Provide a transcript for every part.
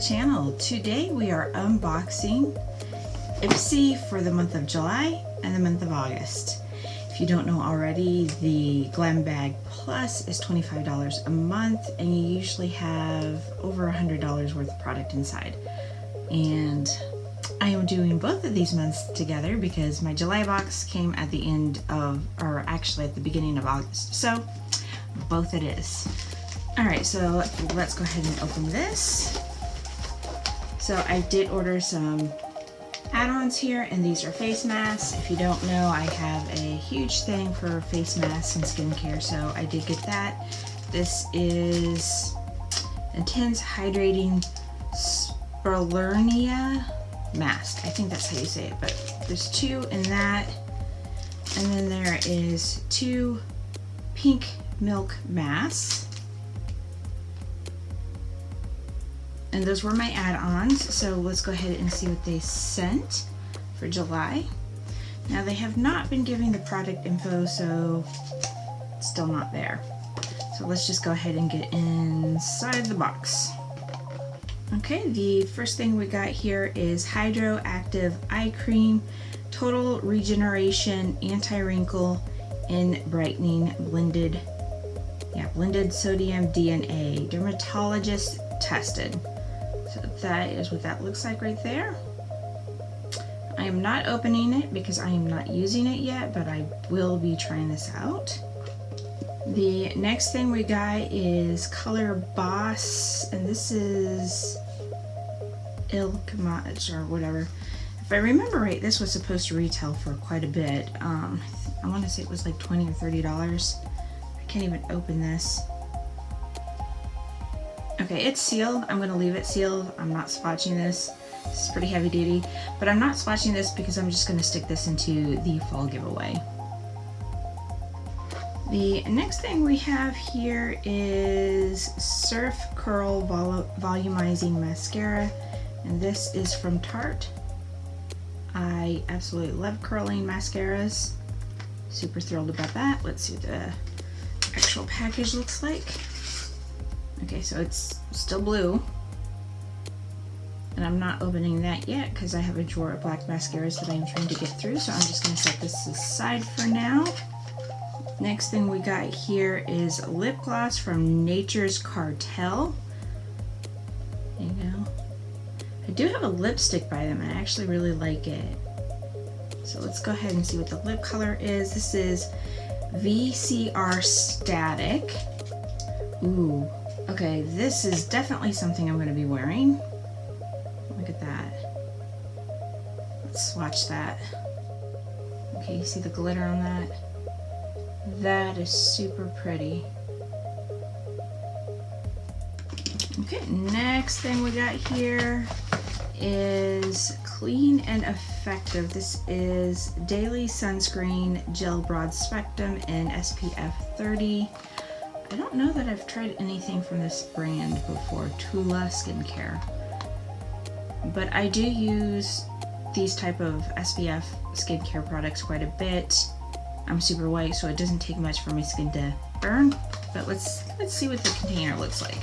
channel. Today we are unboxing Ipsy for the month of July and the month of August. If you don't know already, the Glam Bag Plus is $25 a month and you usually have over $100 worth of product inside. And I am doing both of these months together because my July box came at the end of, or actually at the beginning of August. So both it is. Alright, so let's go ahead and open this. So I did order some add-ons here, and these are face masks. If you don't know, I have a huge thing for face masks and skincare, so I did get that. This is Intense Hydrating Spirulina Mask. I think that's how you say it, but there's two in that. And then there is two pink milk masks. And those were my add-ons, so let's go ahead and see what they sent for July. Now they have not been giving the product info, so it's still not there. So let's just go ahead and get inside the box. Okay, the first thing we got here is Hydro Active Eye Cream, Total Regeneration, Anti-Wrinkle, and Brightening Blended Sodium DNA, Dermatologist Tested. So that is what that looks like right there. I am not opening it because I am not using it yet, but I will be trying this out. The next thing we got is Color Boss, and this is ILLAMASQUA or whatever. If I remember right, this was supposed to retail for quite a bit. I want to say it was like $20 or $30. I can't even open this. Okay, it's sealed. I'm going to leave it sealed. I'm not swatching this. This is pretty heavy duty, but I'm not swatching this because I'm just going to stick this into the fall giveaway. The next thing we have here is Surf Curl Volumizing Mascara, and this is from Tarte. I absolutely love curling mascaras. Super thrilled about that. Let's see what the actual package looks like. Okay, so it's still blue, and I'm not opening that yet because I have a drawer of black mascaras that I'm trying to get through, so I'm just going to set this aside for now. Next thing we got here is lip gloss from Nature's CARTEL. There you go. I do have a lipstick by them, and I actually really like it. So let's go ahead and see what the lip color is. This is VCR Static. Ooh. Okay, this is definitely something I'm going to be wearing. Look at that. Let's swatch that. Okay, you see the glitter on that? That is super pretty. Okay, next thing we got here is Clean and Effective. This is Daily Sunscreen Gel Broad Spectrum in SPF 30. I don't know that I've tried anything from this brand before, TULA skincare, but I do use these type of SPF skincare products quite a bit. I'm super white, so it doesn't take much for my skin to burn, but let's see what the container looks like.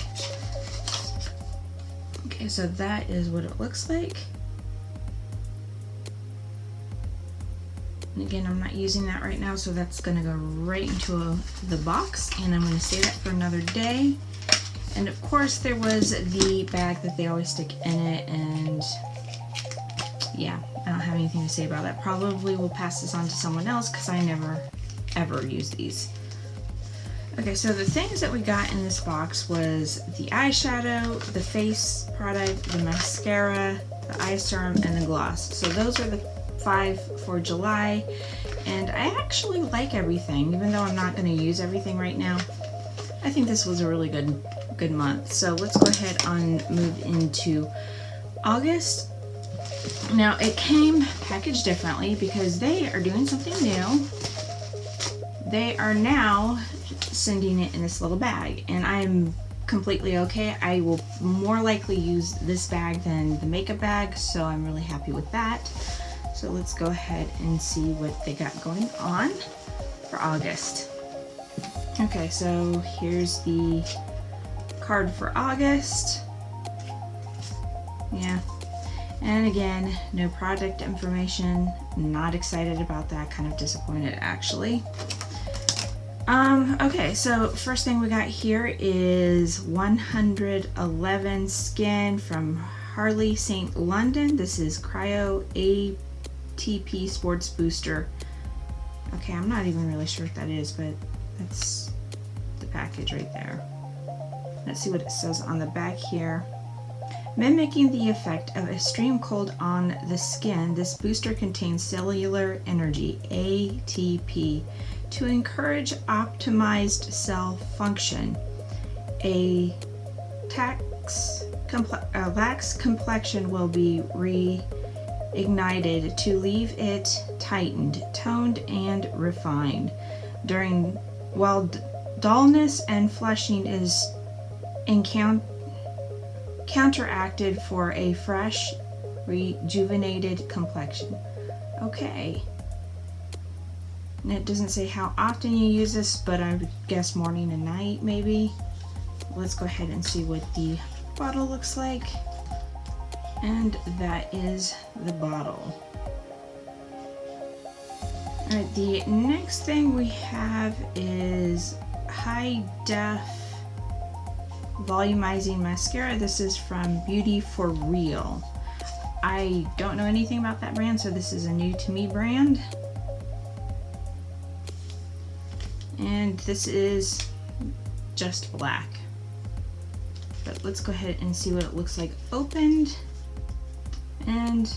Okay, so that is what it looks like. And again, I'm not using that right now, so that's going to go right into the box, and I'm going to save that for another day. And of course, there was the bag that they always stick in it, and yeah, I don't have anything to say about that. Probably will pass this on to someone else because I never ever use these. Okay, so the things that we got in this box was the eyeshadow, the face product, the mascara, the eye serum, and the gloss. So those are the 5 for July, and I actually like everything, even though I'm not going to use everything right now. I think this was a really good month. So let's go ahead and move into August. Now it came packaged differently because they are doing something new. They are now sending it in this little bag, and I'm completely okay. I will more likely use this bag than the makeup bag, so I'm really happy with that. So let's go ahead and see what they got going on for August. Okay, so here's the card for August. Yeah. And again, no product information. Not excited about that. Kind of disappointed, actually. Okay, so first thing we got here is 111 Skin from Harley St. London. This is Cryo ATP Sports Booster. Okay, I'm not even really sure what that is, but that's the package right there. Let's see what it says on the back here. Mimicking the effect of extreme cold on the skin, this booster contains cellular energy, ATP, to encourage optimized cell function. A lax complexion will be reignited to leave it tightened, toned, and refined. While dullness and flushing is counteracted for a fresh, rejuvenated complexion. Okay. And it doesn't say how often you use this, but I would guess morning and night maybe. Let's go ahead and see what the bottle looks like. And that is the bottle. Alright, the next thing we have is High Def Volumizing Mascara. This is from Beauty for Real. I don't know anything about that brand, so this is a new to me brand. And this is just black. But let's go ahead and see what it looks like opened. And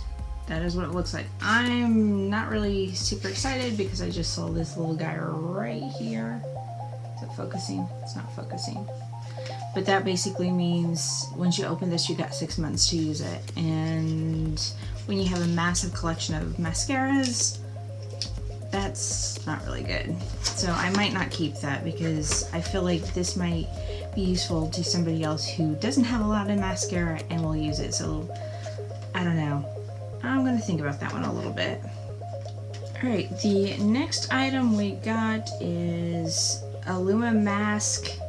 that is what it looks like. I'm not really super excited because I just saw this little guy right here. Is it focusing? It's not focusing. But that basically means once you open this, you got 6 months to use it. And when you have a massive collection of mascaras, that's not really good. So I might not keep that because I feel like this might be useful to somebody else who doesn't have a lot of mascara and will use it. So I don't know. I'm gonna think about that one a little bit. Alright, the next item we got is ILLAMASQUA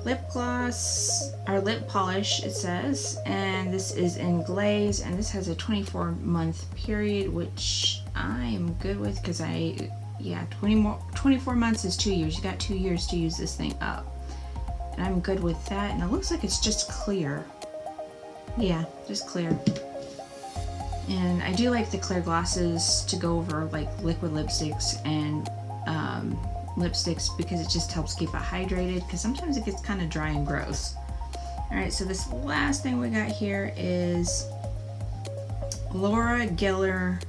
lip gloss, or lip polish it says, and this is in glaze, and this has a 24-month period, which I am good with because 24 months is 2 years. You got 2 years to use this thing up, and I'm good with that. And it looks like it's just clear. Yeah, just clear. And I do like the clear glosses to go over like liquid lipsticks and lipsticks because it just helps keep it hydrated, because sometimes it gets kind of dry and gross. Alright, so this last thing we got here is Laura Geller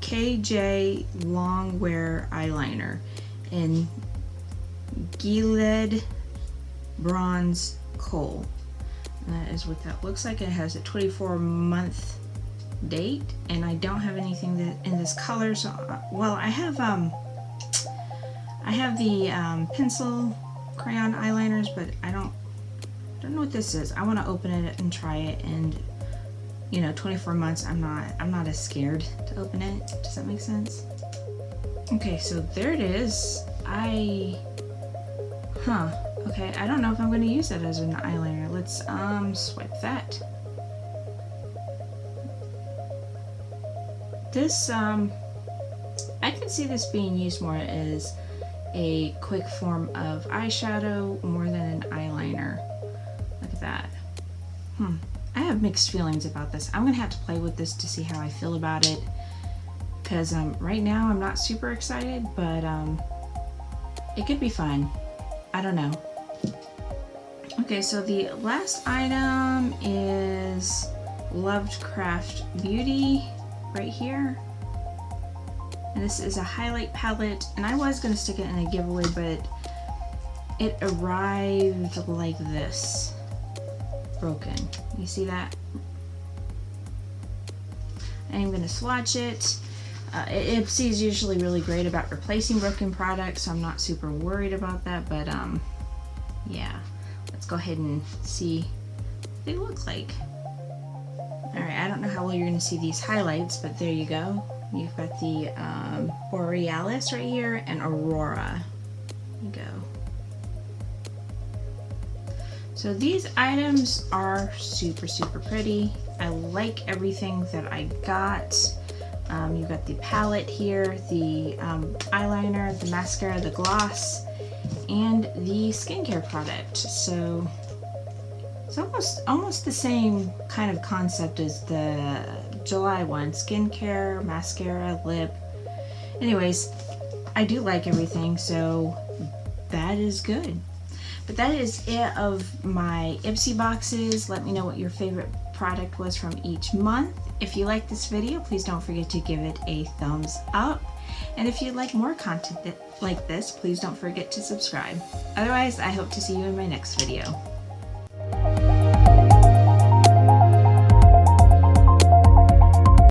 KJ Longwear Eyeliner in Gilded Bronze Coal. And that is what that looks like. It has a 24-month date, and I don't have anything that in this color. So, well, I have the pencil crayon eyeliners, but I don't know what this is. I want to open it and try it, and 24 months. I'm not as scared to open it. Does that make sense? Okay, so there it is. Okay, I don't know if I'm going to use that as an eyeliner. Let's swipe that. This I could see this being used more as a quick form of eyeshadow more than an eyeliner. Look at that. I have mixed feelings about this. I'm gonna have to play with this to see how I feel about it, because right now I'm not super excited, but it could be fun. I don't know. Okay, so the last item is LOVE+CRAFT Beauty right here. And this is a highlight palette, and I was going to stick it in a giveaway, but it arrived like this. Broken. You see that? I'm going to swatch it. Ipsy is usually really great about replacing broken products, so I'm not super worried about that, but yeah. Let's go ahead and see what they look like. Alright, I don't know how well you're going to see these highlights, but there you go. You've got the Borealis right here and Aurora. There you go. So these items are super, super pretty. I like everything that I got. You've got the palette here, the eyeliner, the mascara, the gloss, and the skincare product. So it's almost the same kind of concept as the July one. Skincare, mascara, lip. Anyways, I do like everything, so that is good. But that is it of my Ipsy boxes. Let me know what your favorite product was from each month. If you like this video, please don't forget to give it a thumbs up. And if you'd like more content like this, please don't forget to subscribe. Otherwise, I hope to see you in my next video.